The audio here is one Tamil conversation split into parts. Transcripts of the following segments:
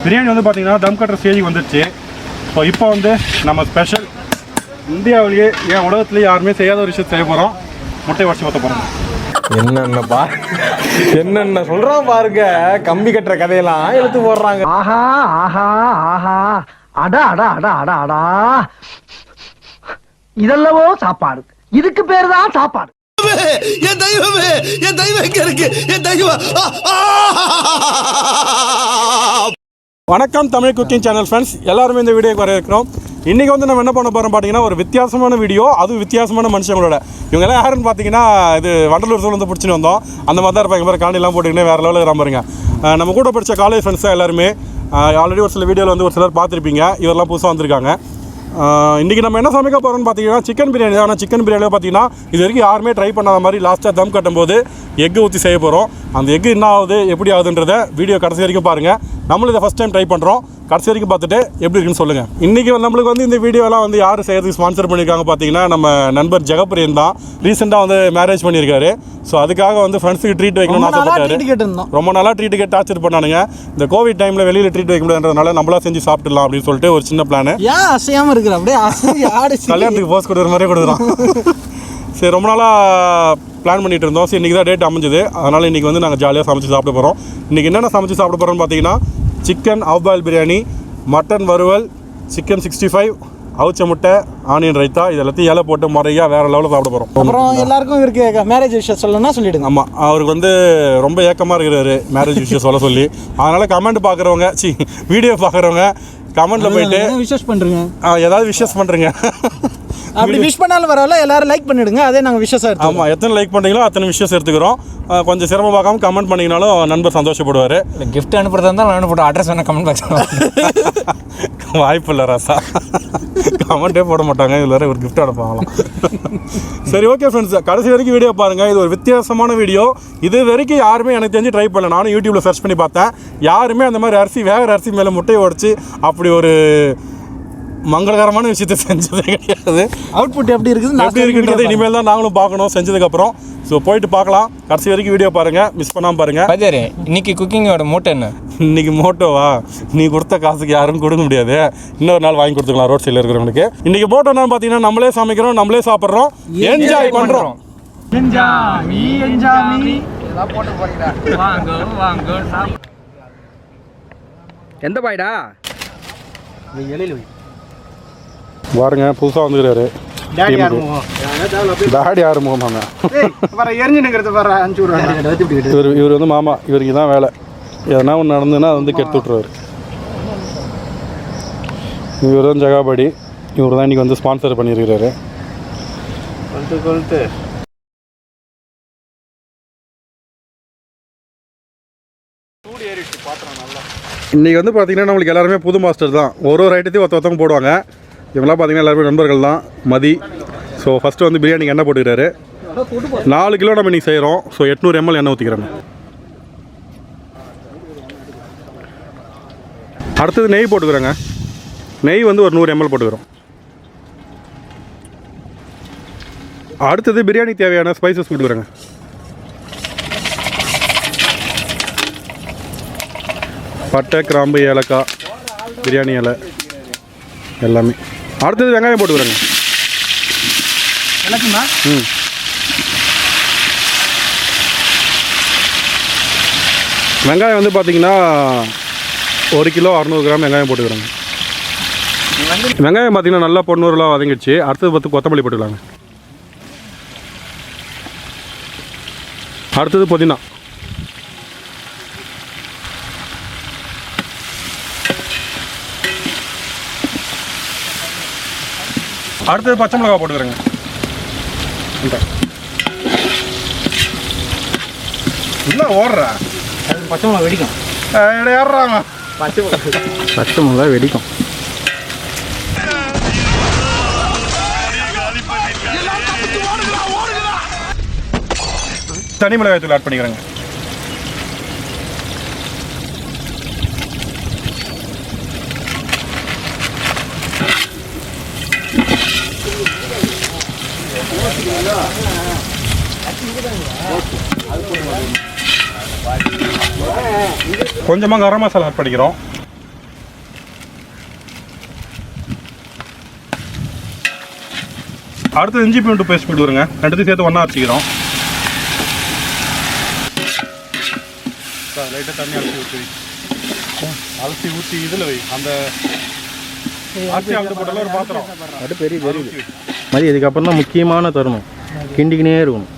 பிரியாணி வந்து பார்த்தீங்கன்னா தம் கட்டுற ஸ்டேஜுக்கு வந்துடுச்சு. ஸோ இப்போ வந்து நம்ம ஸ்பெஷல் இந்தியாவிலேயே ஏன் உலகத்துலேயே யாருமே செய்யாத ஒரு விஷயம் செய்ய போகிறோம். முட்டை உடச்சி ஊற்ற போகிறோம். என்னென்ன சொல்றான் பாருங்க. கம்பி கட்டுற கதையெல்லாம் எடுத்து போடுறாங்க. ஆஹா ஆஹா ஆஹா அடா அடா அடா அடா அடா இதெல்லவோ சாப்பாடு. இதுக்கு பேரு தான் சாப்பாடு. என் தெய்வமே, என் தெய்வம் எங்க இருக்கு? என் தெய்வம். வணக்கம் தமிழ் குக்கிங் சேனல் ஃப்ரெண்ட்ஸ், எல்லாருமே இந்த வீடியோக்கு வர இருக்கிறோம். இன்றைக்கி வந்து நம்ம என்ன பண்ண போகிறோம் பார்த்தீங்கன்னா, ஒரு வித்தியாசமான வீடியோ, அதுவும் வித்தியாசமான மனுஷங்களோட. இவங்கெல்லாம் யாருன்னு பார்த்தீங்கன்னா, இது வண்டலூர் சூழல் வந்து பிடிச்சின்னு வந்தோம். அந்த மாதிரி தான் இருப்பாங்க. மாதிரி காண்டிலாம் போட்டுக்கினே வேறு லெவலில் இருக்கிறாங்க. நம்ம கூட படித்த காலேஜ் ஃப்ரெண்ட்ஸ் தான் எல்லாருமே. ஆல்ரெடி ஒரு சில வீடியோவில் வந்து ஒரு சிலர் பார்த்துருப்பீங்க. இவரெல்லாம் புதுசாக வந்திருக்காங்க. இன்றைக்கி நம்ம என்ன சமைக்க போகிறோம்னு பார்த்தீங்கன்னா சிக்கன் பிரியாணி தான். ஆனால் சிக்கன் பிரியாணியில் பார்த்தீங்கன்னா இது வரைக்கும் யாருமே ட்ரை பண்ணாத மாதிரி லாஸ்ட்டாக தம் கட்டும்போது எக்கு ஊற்றி செய்ய போகிறோம். அந்த எக்கு என்ன ஆகுது, எப்படி ஆகுதுன்றதை வீடியோ கடைசி வரைக்கும் பாருங்கள். நம்மளும் இதை ஃபஸ்ட் டைம் ட்ரை பண்ணுறோம். கடைசி வரைக்கும் பார்த்துட்டு எப்படி இருக்குன்னு சொல்லுங்கள். இன்றைக்கி நம்மளுக்கு வந்து இந்த வீடியோலாம் வந்து யார் செய்யறதுக்கு ஸ்பான்சர் பண்ணியிருக்காங்க பார்த்தீங்கன்னா, நம்ம நண்பர் ஜெகப்பிரியன் தான். ரீசெண்டாக வந்து மேரேஜ் பண்ணியிருக்காரு. ஸோ அதுக்காக வந்து ஃப்ரெண்ட்ஸுக்கு ட்ரீட் வைக்கணும்னு ஆசைப்பட்டாரு. ரொம்ப நாளாக ட்ரீட் கேட்டு டார்ச்சர் பண்ணானுங்க. இந்த கோவிட் டைமில் வெளியில் ட்ரீட் வைக்க முடியாதுன்றதுனால நம்மளா செஞ்சு சாப்பிட்டுலாம் அப்படின்னு சொல்லிட்டு ஒரு சின்ன பிளான். ஏன் அசையாமல் இருக்கிற அப்படியே கல்யாணத்துக்கு போஸ்ட் கொடுக்குற மாதிரியே கொடுக்குறோம். சரி, ரொம்ப நாளாக பிளான் பண்ணிட்டு இருந்தோம். சரி, இன்றைக்கி தான் டேட் அமைஞ்சது. அதனால் இன்றைக்கி வந்து நாங்கள் ஜாலியாக சமைச்சு சாப்பிட போகிறோம். இன்றைக்கி என்னென்ன சமைச்சு சாப்பிட போகிறோம்னு பார்த்தீங்கன்னா, chicken half boil biryani, mutton வறுவல், சிக்கன் 65, அவிச்ச முட்டை, ஆனியன் ரைத்தா, இது எல்லாத்தையும் இலை போட்டு முறையாக வேறு லெவலில் சாப்பிட போகிறோம். அப்புறம் எல்லாருக்கும் இருக்கு மேரேஜ் விஷயம் சொல்லணும்னா சொல்லிவிடுங்க. ஆமாம், அவருக்கு வந்து ரொம்ப ஏக்கமாக இருக்கிறாரு மேரேஜ் விஷயம் சொல்ல சொல்லி. அதனால் கமெண்ட் பார்க்குறவங்க, வீடியோ பார்க்குறவங்க கமெண்ட்டில் போயிட்டு விஷஸ் பண்ணுறீங்க, ஏதாவது விஷஸ் பண்ணுறீங்க. அப்படி விஷ் பண்ணாலும் வரல, எல்லாரும் லைக் பண்ணிவிடுங்க. அதே நாங்கள் விஷஸ் எடுத்து. ஆமாம், எத்தனை லைக் பண்ணுறீங்களோ அத்தனை விஷஸ் எடுத்துக்கிறோம். கொஞ்சம் சிரமம் பார்க்காம கமெண்ட் பண்ணிங்கனாலும் நண்பர் சந்தோஷப்படுவார். கிஃப்ட் அனுப்புறதா இருந்தால் நான் அனுப்பிட்டு அட்ரஸ் வேணால் கமெண்ட் பாக்ஸ். வாய்ப்பு இல்லை ராசா, கமெண்ட்டே போட மாட்டாங்க. இதில் வேறு ஒரு கிஃப்ட் அனுப்பாங்களாம். சரி, ஓகே ஃப்ரெண்ட்ஸ், கடைசி வரைக்கும் வீடியோ பாருங்கள். இது ஒரு வித்தியாசமான வீடியோ. இது வரைக்கும் யாருமே எனக்கு தெரிஞ்சு ட்ரை பண்ணல. நானும் யூடியூப்பில் சர்ச் பண்ணி பார்த்தேன். யாருமே அந்த மாதிரி அரிசி வேகிற அரிசி மேலே முட்டையை உடச்சி அப்படி ஒரு மங்களகரமான விஷயத்தை செஞ்சதே கிடையாது. அவுட்புட் எப்படி இருக்குன்றது இனிமேல் தான் நாங்களும் பார்க்கணும் செஞ்சதுக்கப்புறம். ஸோ போயிட்டு பார்க்கலாம். கடைசி வரைக்கும் வீடியோ பாருங்கள், மிஸ் பண்ணாமல் பாருங்கள். பஜாரி இன்னைக்கு குக்கிங்கோட மோட்டோ என்ன? இன்னைக்கு மோட்டோவா? நீ கொடுத்த காசுக்கு யாரும் கொடுக்க முடியாது. இன்னொரு நாள் வாங்கி கொடுத்துக்கலாம் ரோட் சைடில் இருக்கிறவங்களுக்கு. இன்னைக்கு மோட்டோ என்னன்னு பார்த்தீங்கன்னா, நம்மளே சமைக்கிறோம், நம்மளே சாப்பிட்றோம், என்ஜாய் பண்ணுறோம். எந்த பாய்டா பாருங்க, புதுசாக வந்துக்கிறாரு. டாடி யார் முகமாங்க? இவர் வந்து மாமா. இவருக்கு தான் வேலை. எதனா ஒன்று நடந்துன்னா அது வந்து கெடுத்து விட்ருவார். இவர் தான் ஜகாபடி. இவர் தான் இன்றைக்கி வந்து ஸ்பான்சர் பண்ணியிருக்கிறாரு. இன்றைக்கி வந்து பார்த்திங்கன்னா நம்மளுக்கு எல்லாருமே புது மாஸ்டர் தான். ஒரு ஐட்டத்தையும் ஒருத்தவங்க போடுவாங்க. இவங்களாம் பார்த்திங்கன்னா எல்லாருமே நண்பர்கள் தான். மதி. ஸோ ஃபஸ்ட்டு வந்து பிரியாணிக்கு எண்ணெய் போட்டுக்கிறாரு. 4 கிலோ நம்ம இன்றைக்கி செய்கிறோம். ஸோ 800 ml எண்ணெய் ஊற்றிக்கிறேன். அடுத்தது நெய் போட்டுக்கிறேங்க. நெய் வந்து ஒரு 100 ml போட்டுக்கிறோம். அடுத்தது பிரியாணி தேவையான ஸ்பைசஸ் கொடுக்குறேங்க. பட்டை, கிராம்பு, ஏலக்காய், பிரியாணி இலை எல்லாமே. அடுத்தது வெங்காயம் போட்டுக்கிறேங்க. வெங்காயம் வந்து பார்த்திங்கன்னா 1 கிலோ 600 கிராம் வெங்காயம் போட்டுக்கிறேங்க. வெங்காயம் பார்த்திங்கன்னா நல்லா பொன்னூறுலாம் வதங்கிடுச்சு. அடுத்தது கொத்தமல்லி போட்டுக்கலாங்க. அடுத்தது புதினா. அடுத்தது பச்சை மிளகா போட்டுக்கிறேங்க. இல்லை ஓடுறா, பச்சை மிளகா வெடிக்கும். ஏறாங்க பச்சை மிளகா வெடிக்கும். தனி மிளகாய் தூள் ஆட் பண்ணிக்கிறேங்க. கொஞ்சமாக கரம் மசாலா ஆட் பண்ணிக்கிறோம். அடுத்து இஞ்சி பூண்டு பேஸ்ட் போட்டுருங்க. ரெண்டுத்தையும் சேர்த்து ஒன்றா அரைச்சிக்கிறோம். லைட்டாக தண்ணி அலசி ஊற்றி இதில் வை. அந்த அரிசி அழுத்து போட்டால ஒரு பாத்திரம் அது பெரிய மாதிரி. இதுக்கப்புறம் தான் முக்கியமான தருணம். கிண்டிக்கினே இருக்கணும்.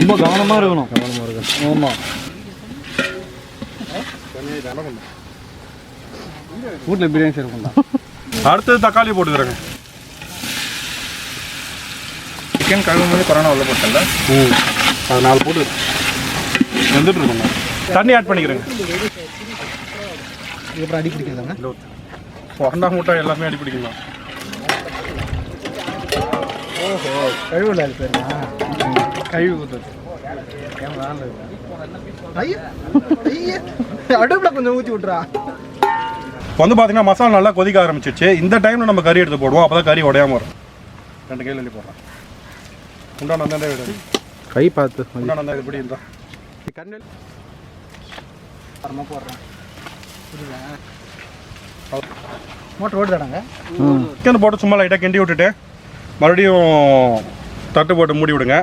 ரொம்ப கவனமாக இருக்கணும். ஆமாம். வீட்டில் பிரியாணி செய்யணும். அடுத்தது தக்காளி போட்டுக்கிறேங்க. சிக்கன் கழுவும் போது கொரோனா உள்ள போட்டல. அது 4 போட்டு வந்துட்டு இருக்கோங்க. தண்ணி ஆட் பண்ணிக்கிறேங்க. இதுக்கப்புறம் அடி பிடிக்கிறதாங்க. ஒண்டா மூட்டை எல்லாமே அடி பிடிக்கலாம். ஓஹோ, கழுவுல அது பேருமா? கழுவி ஊற்றுது. அடுப்புல கொஞ்சம் ஊற்றி விட்றா. இப்போ வந்து பார்த்தீங்கன்னா மசாலா நல்லா கொதிக்க ஆரம்பிச்சிருச்சு. இந்த டைமில் நம்ம கறி எடுத்து போடுவோம். அப்போ தான் கறி உடையாம வரும். 2 கையில் அள்ளி போடுறேன். உண்டான அந்த விட கை பார்த்து உண்டான அந்த எப்படி இருந்தா போடுறேன். மோட்டர் ஓடுதாடாங்க. சிக்கன் போட்டு சும்மா லைட்டாக கிண்டி விட்டுட்டு மறுபடியும் தட்டு போட்டு மூடி விடுங்க.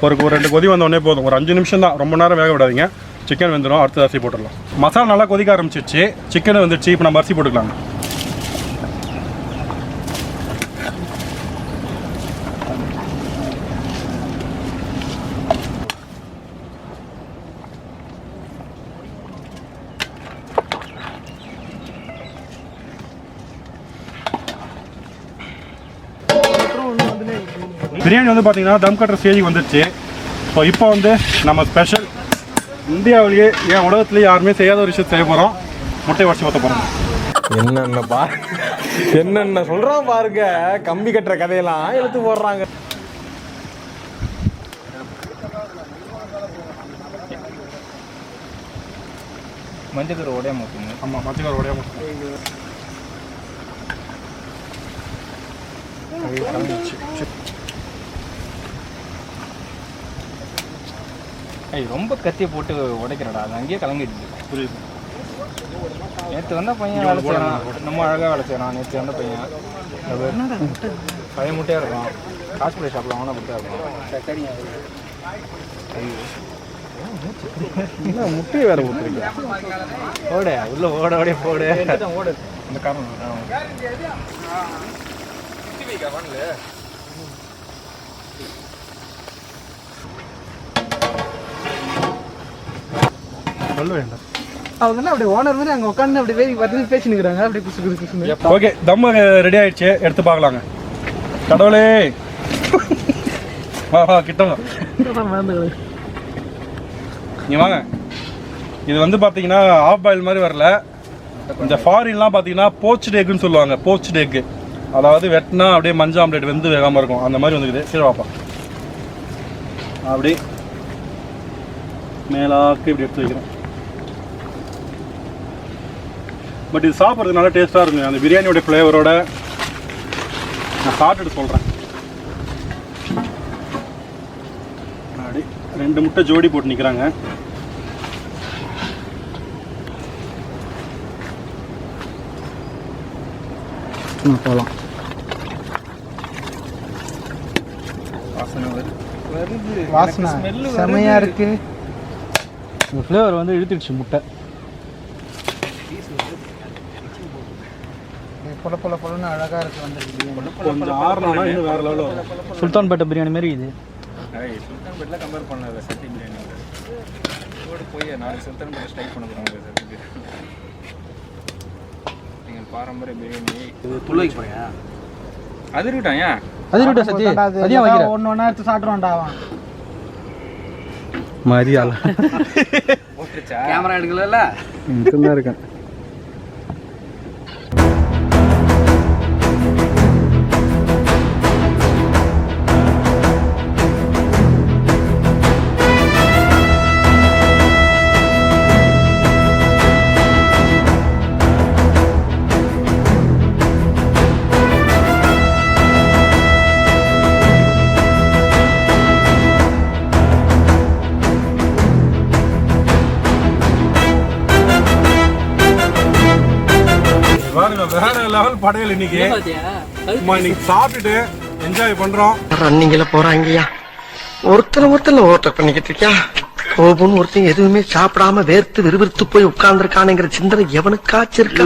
ஒரு 2 கொதி வந்தோடனே போதும். ஒரு 5 நிமிஷம் தான், ரொம்ப நேரம் வேக விடாதீங்க. சிக்கன் வெந்துடும். அடுத்து அரிசி போட்டுடலாம். மசாலா நல்லா கொதிக்க ஆரம்பிச்சிருச்சு. சிக்கன் வந்துடுச்சு. இப்போ நம்ம அரிசி போட்டுக்கலாம். பிரியாணி வந்து பார்த்தீங்கன்னா தம் கட்டுற ஸ்டேஜுக்கு வந்துடுச்சு. ஸோ இப்போ வந்து நம்ம ஸ்பெஷல் இந்தியாவிலேயே ஏன் உலகத்துலேயே யாருமே செய்யாத ஒரு விஷயம் செய்ய போகிறோம். முட்டை உடச்சி ஊற்ற போகிறோம். என்னென்ன சொல்றான் பாருங்க. கம்பி கட்டுற கதையெல்லாம் எடுத்து போடுறாங்க. மஞ்சள் உடைய மாற்றுங்க. ஆமாம், மஞ்சள் உடைய மாற்றுங்க. ரொம்ப கத்தியை போட்டு உடைக்கிறடா. அது அங்கேயே கலங்கிடுது. புரியுது. நேற்று வந்த பையன் வேலை செய்யறான். நம்ம அழகாக வேலை செய்யறான். நேற்று வந்த பையன் பழைய முட்டையாக இருக்கும். காஸ்பிளை ஷாப்பில் வாங்கினா முட்டையாக இருக்கும். முட்டையை வேற ஊற்றுறீங்க. ஓட உள்ள ஓட ஓட போடு. ஓடு இந்த காரணம் சொல்ல வேண்டாம். அவங்க வந்து அப்படியே ஓனர் மாதிரி அங்கே உட்காந்து அப்படி வேதி பேசினுக்கிறாங்க. அப்படியே குசு குசு குசுன்னு. ஓகே, தம் ரெடி ஆயிடுச்சு. எடுத்து பார்க்கலாங்க. கடவுளே, வா கிட்டங்க. நீ வாங்க. இது வந்து பார்த்தீங்கன்னா ஆஃப் பாயில் மாதிரி வரல. இந்த ஃபாரின்லாம் பார்த்தீங்கன்னா போச்டு எக்குன்னு சொல்லுவாங்க. போச்டு எக்கு, அதாவது வெட்டினா அப்படியே மஞ்சள் ஆம்லேட் வெந்து வேகாமல் இருக்கும். அந்த மாதிரி வந்துக்குது. சரி வாப்பா. அப்படி மேலாக்கு இப்படி எடுத்து வைக்கிறேன். பட் இது சாப்பிட்றதுக்கு நல்லா டேஸ்ட்டாக இருக்குங்க. அந்த பிரியாணியோட ஃப்ளேவரோட நான் சாப்பிட்டுட்டு சொல்கிறேன். அப்படி 2 முட்டை ஜோடி போட்டு நிற்கிறாங்க. போகலாம். வாசனை செமையாக இருக்கு. இந்த ஃப்ளேவர் வந்து இழுத்துடுச்சு முட்டை. பொல பொல பொலன்னு அழகாக இருக்கு. வந்துருக்கு கொஞ்சம் ஆறுனா இன்னும் வேறு லெவலில் வரும். சுல்தான் பேட்டை பிரியாணி மாதிரி இது. சுல்தான் பேட்டில் கம்பேர் பண்ணல. சட்டி பிரியாணி ஓடு போய் 4 சுல்தான் பேட்டை ஸ்ட்ரைக் பண்ண போகிறாங்க. சட்டிக்கு நீங்கள் பாரம்பரிய பிரியாணி இது துளைக்கு போறியா? அது இருக்கட்டும். ஏன் அது இருக்கட்டும் சத்தி. அதையும் வைக்கிற. ஒன்று எடுத்து சாப்பிட்றோம்டா. மரியாதை போட்டுருச்சா? கேமரா எடுக்கல. தான் இருக்கேன். வேற லெவல் படையல் இன்னைக்கு. இன்னைக்கு சாப்பிட்டுட்டு என்ஜாய் பண்ணுறோம். ரன்னிங்ல போறாங்கய்யா. ஒருத்தர் ஓட்டர் பண்ணிக்கிட்டு இருக்கியா. ஒவ்வொன்னு ஒருத்தன் எதுவுமே சாப்பிடாம வேர்த்து விறுவிறுத்து போய் உட்கார்ந்துருக்கானுங்கிற சிந்தனை எவனுக்காச்சும் இருக்கா?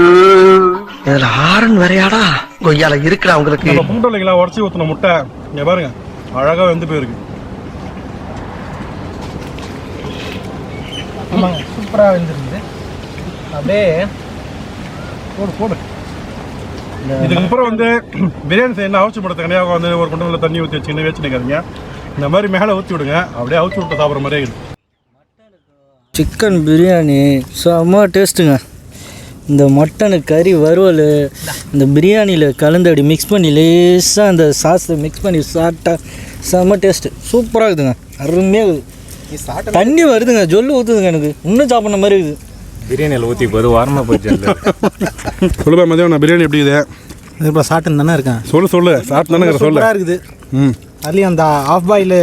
இதுல ஆரன் வரையாடா கொய்யால இருக்குடா உங்களுக்கு. நம்ம பூண்டலைங்களா உடச்சி ஊற்றின முட்டை இங்கே பாருங்க அழகாக வெந்து போயிருக்கு. ஆமாங்க, சூப்பராக வந்துருக்குது. அப்படியே போடு. இதுக்கப்புறம் வந்து பிரியாணி செய்யணும் அவிச்சு போடுறது கிடையாது. வந்து ஒரு குண்டத்தில் தண்ணி ஊற்றி வச்சுக்கின்னு வச்சுருக்காருங்க. இந்த மாதிரி மேலே ஊற்றி விடுங்க, அப்படியே அவிச்சு விட்டு சாப்பிட்ற மாதிரியே இருக்குது. சிக்கன் பிரியாணி செம்ம டேஸ்ட்டுங்க. இந்த மட்டனு கறி வறுவல் இந்த பிரியாணியில் கலந்து அப்படி மிக்ஸ் பண்ணி லேசாக அந்த சாஸில் மிக்ஸ் பண்ணி சாப்பிட்டா செம்ம டேஸ்ட்டு சூப்பராக இருக்குதுங்க. அருமையாக இருக்குது. தண்ணி வருதுங்க, ஜொல்லு ஊற்றுதுங்க. எனக்கு இன்னும் சாப்பிட்ற மாதிரி இருக்குது. பிரியாணியில் ஊற்றி போது வாரமாக போச்சு. சொல்லுப்பா மதியம் நான் பிரியாணி எப்படி இது? இப்போ சாப்பிட்டு தானே இருக்கேன். சொல்லு சாப்பிட்டு தானே சொல்லு. சூப்பராக இருக்குது. அதுலேயும் அந்த ஆஃப் பாயில்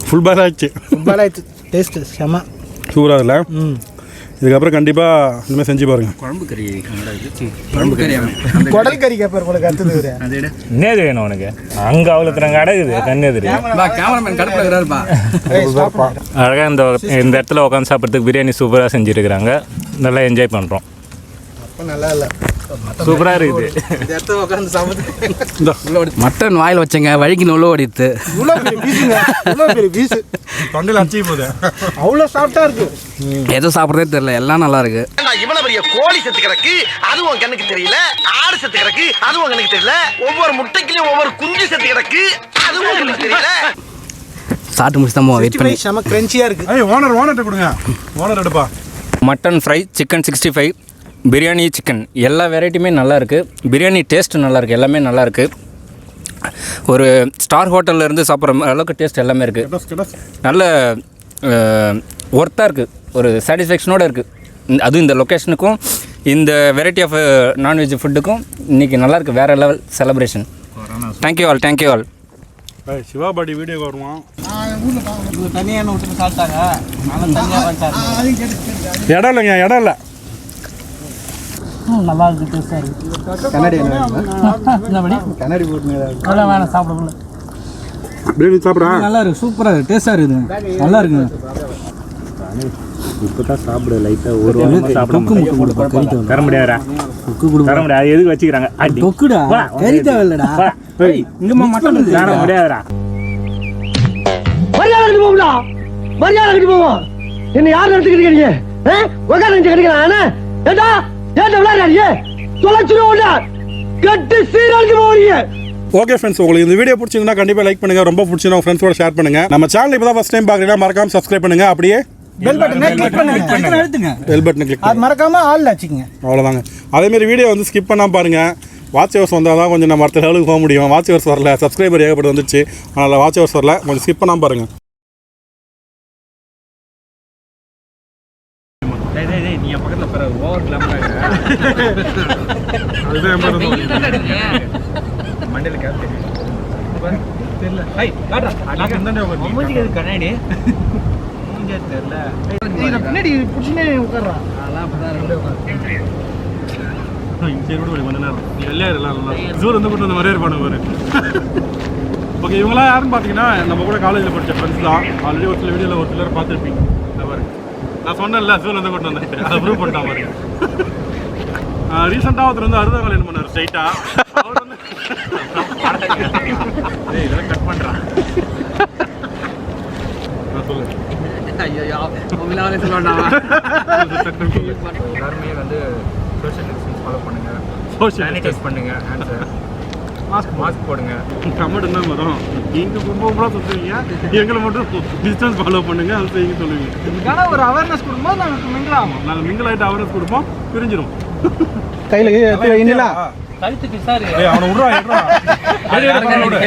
ஃபுல் பாயில் ஆயிடுச்சு. டேஸ்ட்டு செம்ம சூப்பராக இல்லை. இதுக்கப்புறம் கண்டிப்பாக இனிமேல் செஞ்சு பாருங்க. குடல் கறி கேட்பார் உங்களுக்கு அடுத்தது. என்னது வேணும் உனக்கு? அங்கே அவ்வளோ தரங்க அடகுது கண்ணு எதிரி. அழகாக இந்த இடத்துல உட்காந்து சாப்பிட்றதுக்கு பிரியாணி சூப்பராக செஞ்சுருக்குறாங்க. நல்லா என்ஜாய் பண்ணுறோம். நல்லா இல்லை, சூப்பராக இருக்குது. இந்த இடத்துல உட்காந்து சாப்பிட்டு மட்டன் வாயில் வச்சங்க வழிக்கு நுள்ள ஓடிடுது. இவ்வளோ பெரிய பீஸு தொண்டையில் அடிச்சு போகுது. அவ்வளோ சாஃப்டாக இருக்கு. எதுவும் சாப்பிட்றதே தெரியல, எல்லாம் நல்லா இருக்கு. இவ்வளவு பெரிய கோழி செத்து கிடக்கு, அதுவும் கண்ணுக்கு தெரியல. ஆடு செத்து கிடக்கு, அதுவும் கண்ணுக்கு தெரியல. ஒவ்வொரு முட்டைக்குலயும் ஒவ்வொரு குஞ்சு செத்து கிடக்கு, அதுவும் கண்ணுக்கு தெரியல. சாப்பிட்டு முடிச்சு தான் வெயிட் பண்ணி. செம்ம கிரன்ச்சியாக இருக்குது. ஐய் ஓனர்கிட்ட கொடுங்க. ஓனர் எடுப்பா. Mutton fry, chicken 65, biryani chicken எல்லா வெரைட்டியுமே நல்லாயிருக்கு. பிரியாணி டேஸ்ட்டு நல்லாயிருக்கு, எல்லாமே நல்லாயிருக்கு. ஒரு ஸ்டார் ஹோட்டலில் இருந்து சாப்பிட்ற அளவுக்கு டேஸ்ட் எல்லாமே இருக்குது. நல்ல ஒர்த்தாக இருக்குது, ஒரு சாட்டிஸ்ஃபேக்ஷனோடு இருக்குது. அதுவும் இந்த லொக்கேஷனுக்கும் இந்த வெரைட்டி ஆஃப் நான்வெஜ் ஃபுட்டுக்கும் இன்றைக்கி நல்லாயிருக்கு. வேறு level celebration. Thank you all. Siva பாடி வீடியோ வருவான். தனியாக விட்டு சாப்பிட்டாங்க. இடம் இல்லை. நல்லா இருக்கு, டேஸ்டாக இருக்குது. கண்ணாடி போட்டுங்க. அதெல்லாம் வேணாம், சாப்பிட பிரியாணி சாப்பிட்றா. நல்லா இருக்குது, சூப்பராக இருக்குது, டேஸ்ட்டாக இருக்குதுங்க. நல்லா இருக்குங்க. இப்போ தான் சாப்பிடு லைட்டாக ஒரு வாரம் சாப்பிட தர முடியாதா? தர முடியாது. எதுக்கு வச்சுக்கிறாங்க? தொக்குடா கறி தேவையில்லடா. இங்கம்மா மட்டன் தர முடியாதுடா. மரியாதை போவோம். என்ன யார் நடத்துக்கிறீங்க? உட்காந்து கிடைக்கிறான். ஏண்டா ஏண்டா விளையாடுறீங்க? தொலைச்சிருவோம்டா. கட்டு சீரழிச்சு போறீங்க. ஓகே ஃப்ரெண்ட்ஸ், உங்களுக்கு இந்த வீடியோ பிடிச்சிருந்தா கண்டிப்பாக லைக் பண்ணுங்க. ரொம்ப பிடிச்சிருந்தா உங்கள் ஃப்ரெண்ட்ஸோட ஷேர் பண்ணுங்க. நம்ம சேனல் இப்போ தான் ஃபர்ஸ்ட் டைம் பார்க்குறீங்கன்னா மறக்காம சப்ஸ்கிரைப் பண்ணுங்க. அப்படியே பெல் பட்டனை கிளிக் பண்ணுங்க. பெல் பட்டனை கிளிக் அது மறக்காம ஆல் வச்சுக்கோங்க. அவ்வளோதாங்க. அதேமாரி வீடியோ வந்து ஸ்கிப் பண்ணாமல் பாருங்கள். வாட்ச் ஹவர்ஸ் வந்தால் தான் கொஞ்சம் நம்ம அடுத்த லெவலுக்கு போக முடியும். வாட்ச் ஹவர்ஸ் வரல, சப்ஸ்கிரைபர் ஏகப்பட்டு வந்துச்சு, அதனால் வாட்ச் ஹவர்ஸ் வரல. கொஞ்சம் ஸ்கிப் பண்ணாமல் பாருங்கள். நீ பக்கத்தில் பிற ஓவர் கிளம்புறாங்க. மண்டல கேப்டன் தெரியல. கண்ணாடி தெரியல. பின்னாடி பிடிச்சினே உட்கார்றான். ஓகே, இவங்களாம் யாருன்னு பார்த்தீங்கன்னா நம்ம கூட காலேஜில் படித்த ஃப்ரெண்ட்ஸ் தான். ஆல்ரெடி ஒரு சில வீடியோவில் ஒரு சிலர் பார்த்துருப்பீங்க. நான் சொன்னேன்ல, ஜூல் வந்து கொண்டு வந்துட்டு அதை ப்ரூவ் பண்ணிட்டான் பாருங்க. ரீசெண்டாக ஒருத்தர் வந்து அறுபதாம் கல்யாணம் பண்ணார் ஸ்ட்ரைட்டாக. அவர் வந்து இதெல்லாம் கட் பண்ணுறான். நான் சொல்லுங்கள். எல்லாருமே வந்து சோஷியல் டிஸ்டன்ஸ் ஃபாலோ பண்ணுங்க, சானிடைஸ் பண்ணுங்க, மாஸ்க் போடுங்க. கமெண்ட் என்ன வரும்? நீங்கள் கும்பலாக சுற்றுவீங்க, எங்களை மட்டும் டிஸ்டன்ஸ் ஃபாலோ பண்ணுங்க, அது செய்ய சொல்லுவீங்க. இதுக்கான ஒரு அவேர்னஸ் கொடுக்கும்போது நாங்கள் மிங்கிள் ஆகும். நாங்கள் மிங்கிள் ஆகிட்டு அவேர்னஸ் கொடுப்போம், பிரிஞ்சிடும். கையில் இன்னிலா கழுத்துக்கு சார் அவனை விட்றா.